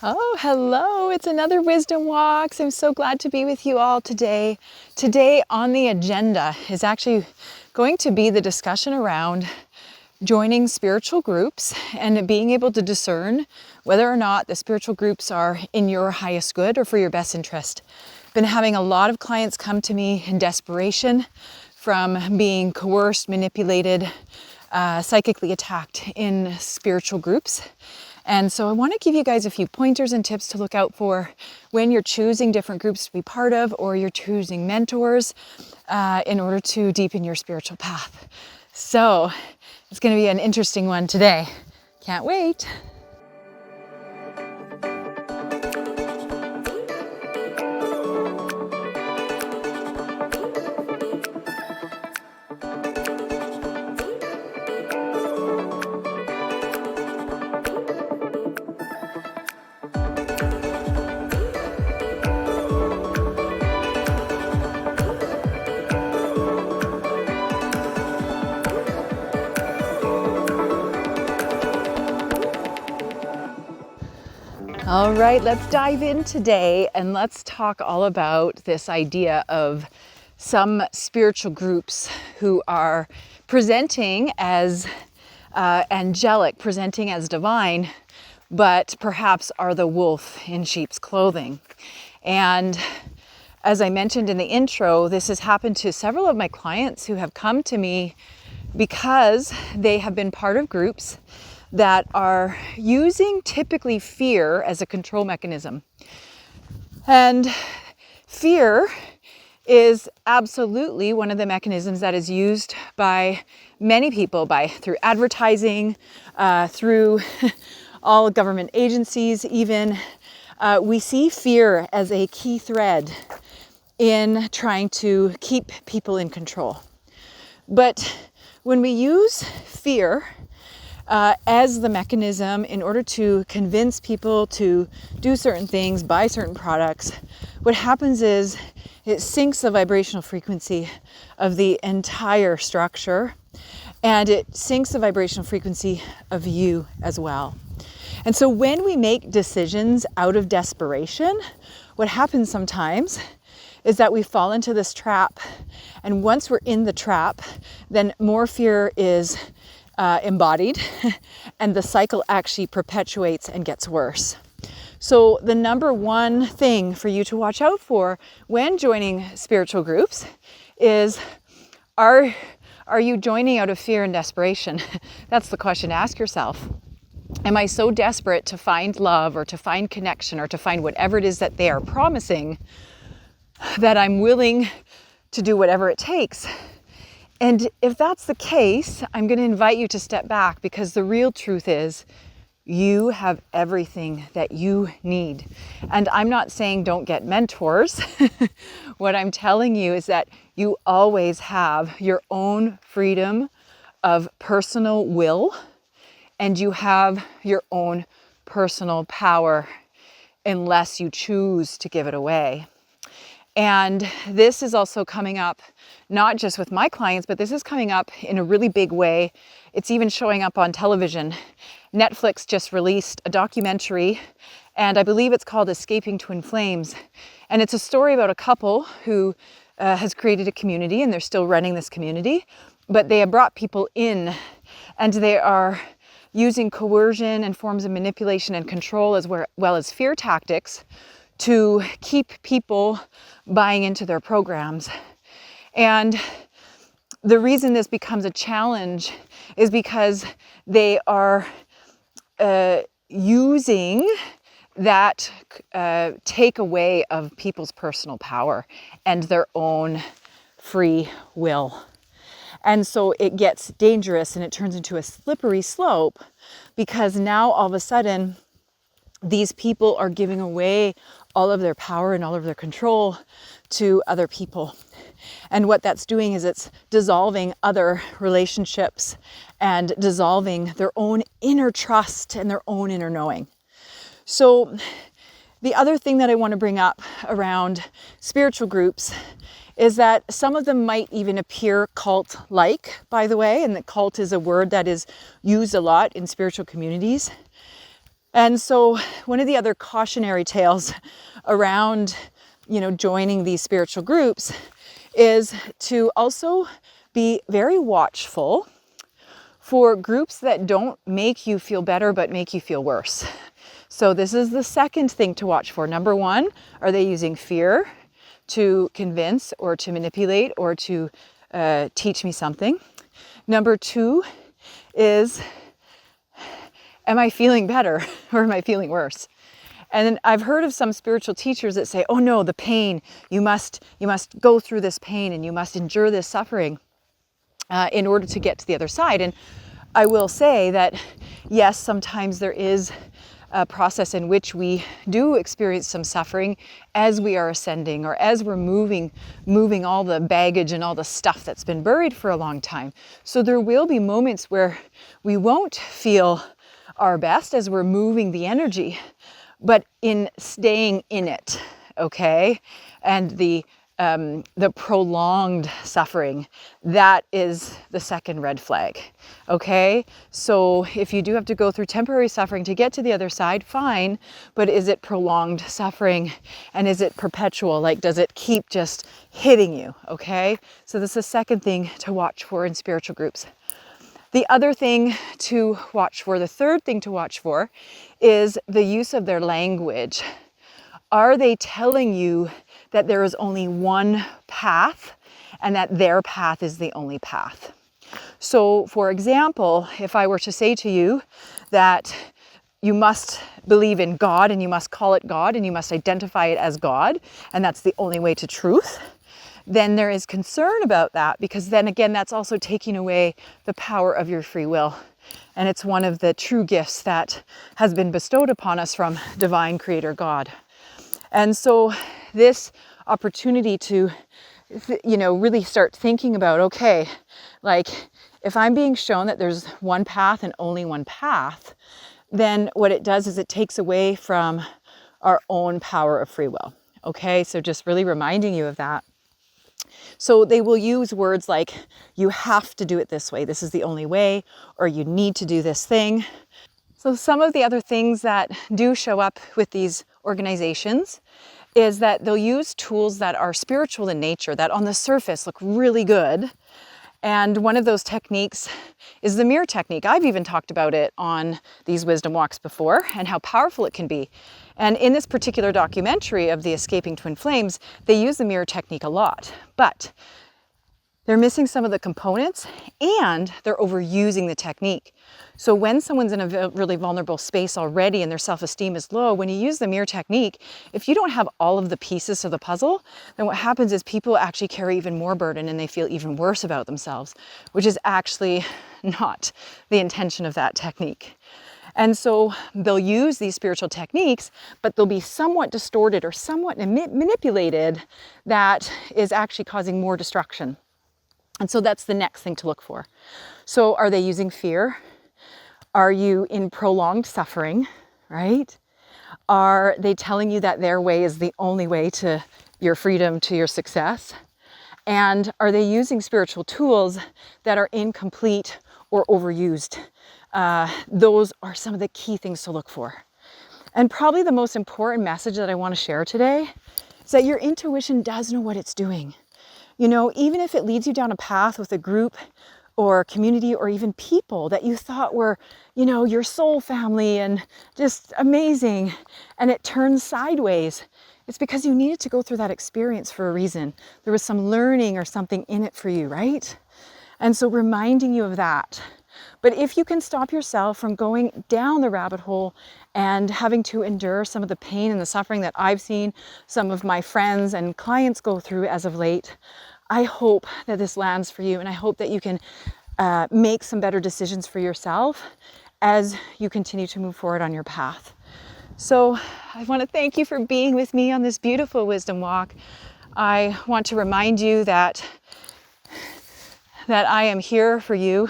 Oh, hello. It's another Wisdom Walks. I'm so glad to be with you all today. Today on the agenda is actually going to be the discussion around joining spiritual groups and being able to discern whether or not the spiritual groups are in your highest good or for your best interest. Been having a lot of clients come to me in desperation from being coerced, manipulated, psychically attacked in spiritual groups. And so I want to give you guys a few pointers and tips to look out for when you're choosing different groups to be part of, or you're choosing mentors in order to deepen your spiritual path. So it's going to be an interesting one today. Can't wait. All right, let's dive in today and let's talk all about this idea of some spiritual groups who are presenting as angelic, presenting as divine, but perhaps are the wolf in sheep's clothing. And as I mentioned in the intro, this has happened to several of my clients who have come to me because they have been part of groups that are using typically fear as a control mechanism. And fear is absolutely one of the mechanisms that is used by many people, through advertising, through all government agencies even. We see fear as a key thread in trying to keep people in control. But when we use fear as the mechanism in order to convince people to do certain things, buy certain products, what happens is it sinks the vibrational frequency of the entire structure, and it sinks the vibrational frequency of you as well. And so when we make decisions out of desperation, what happens sometimes is that we fall into this trap. And once we're in the trap, then more fear is embodied, and the cycle actually perpetuates and gets worse. So the number one thing for you to watch out for when joining spiritual groups is, are you joining out of fear and desperation? That's the question to ask yourself. Am I so desperate to find love or to find connection or to find whatever it is that they are promising that I'm willing to do whatever it takes? And if that's the case, I'm going to invite you to step back, because the real truth is you have everything that you need. And I'm not saying don't get mentors. What I'm telling you is that you always have your own freedom of personal will, and you have your own personal power unless you choose to give it away. And this is also coming up, not just with my clients, but this is coming up in a really big way. It's even showing up on television. Netflix just released a documentary, and I believe it's called Escaping Twin Flames. And it's a story about a couple who has created a community, and they're still running this community, but they have brought people in, and they are using coercion and forms of manipulation and control, as well as fear tactics, to keep people buying into their programs. And the reason this becomes a challenge is because they are using that takeaway of people's personal power and their own free will. And so it gets dangerous, and it turns into a slippery slope, because now all of a sudden these people are giving away all of their power and all of their control to other people. And what that's doing is it's dissolving other relationships and dissolving their own inner trust and their own inner knowing. So the other thing that I want to bring up around spiritual groups is that some of them might even appear cult-like, by the way, and the cult is a word that is used a lot in spiritual communities. And so one of the other cautionary tales around, joining these spiritual groups is to also be very watchful for groups that don't make you feel better but make you feel worse. So this is the second thing to watch for. Number one, are they using fear to convince or to manipulate or to teach me something? Number two is, am I feeling better or am I feeling worse? And then I've heard of some spiritual teachers that say, oh no, the pain, you must go through this pain and you must endure this suffering in order to get to the other side. And I will say that, yes, sometimes there is a process in which we do experience some suffering as we are ascending or as we're moving all the baggage and all the stuff that's been buried for a long time. So there will be moments where we won't feel our best as we're moving the energy, but in staying in it, okay? And the prolonged suffering, that is the second red flag, okay? So if you do have to go through temporary suffering to get to the other side, fine, but is it prolonged suffering and is it perpetual? Like, does it keep just hitting you, okay? So this is the second thing to watch for in spiritual groups. The other thing to watch for, the third thing to watch for, is the use of their language. Are they telling you that there is only one path and that their path is the only path? So, for example, if I were to say to you that you must believe in God and you must call it God and you must identify it as God, and that's the only way to truth, then there is concern about that, because then again, that's also taking away the power of your free will. And it's one of the true gifts that has been bestowed upon us from divine creator God. And so this opportunity to, really start thinking about, okay, like if I'm being shown that there's one path and only one path, then what it does is it takes away from our own power of free will. Okay, so just really reminding you of that. So they will use words like, you have to do it this way, this is the only way, or you need to do this thing. So some of the other things that do show up with these organizations is that they'll use tools that are spiritual in nature, that on the surface look really good. And one of those techniques is the mirror technique. I've even talked about it on these wisdom walks before and how powerful it can be. And in this particular documentary of the Escaping Twin Flames, they use the mirror technique a lot, but they're missing some of the components and they're overusing the technique. So when someone's in a really vulnerable space already and their self-esteem is low, when you use the mirror technique, if you don't have all of the pieces of the puzzle, then what happens is people actually carry even more burden and they feel even worse about themselves, which is actually not the intention of that technique. And so they'll use these spiritual techniques, but they'll be somewhat distorted or somewhat manipulated that is actually causing more destruction. And so that's the next thing to look for. So are they using fear? Are you in prolonged suffering, right? Are they telling you that their way is the only way to your freedom, to your success? And are they using spiritual tools that are incomplete or overused? Those are some of the key things to look for. And probably the most important message that I want to share today is that your intuition does know what it's doing. Even if it leads you down a path with a group or community or even people that you thought were, your soul family and just amazing, and it turns sideways, it's because you needed to go through that experience for a reason. There was some learning or something in it for you, right? And so reminding you of that. But if you can stop yourself from going down the rabbit hole and having to endure some of the pain and the suffering that I've seen some of my friends and clients go through as of late, I hope that this lands for you, and I hope that you can make some better decisions for yourself as you continue to move forward on your path. So I want to thank you for being with me on this beautiful wisdom walk. I want to remind you that I am here for you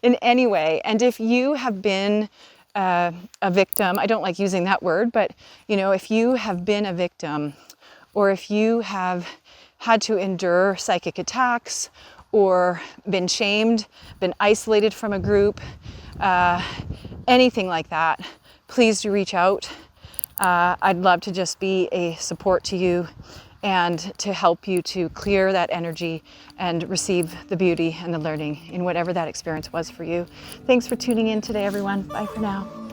in any way. And if you have been a victim, I don't like using that word, but if you have been a victim, or if you have had to endure psychic attacks or been shamed, been isolated from a group, anything like that, please do reach out. I'd love to just be a support to you and to help you to clear that energy and receive the beauty and the learning in whatever that experience was for you. Thanks for tuning in today, everyone. Bye for now.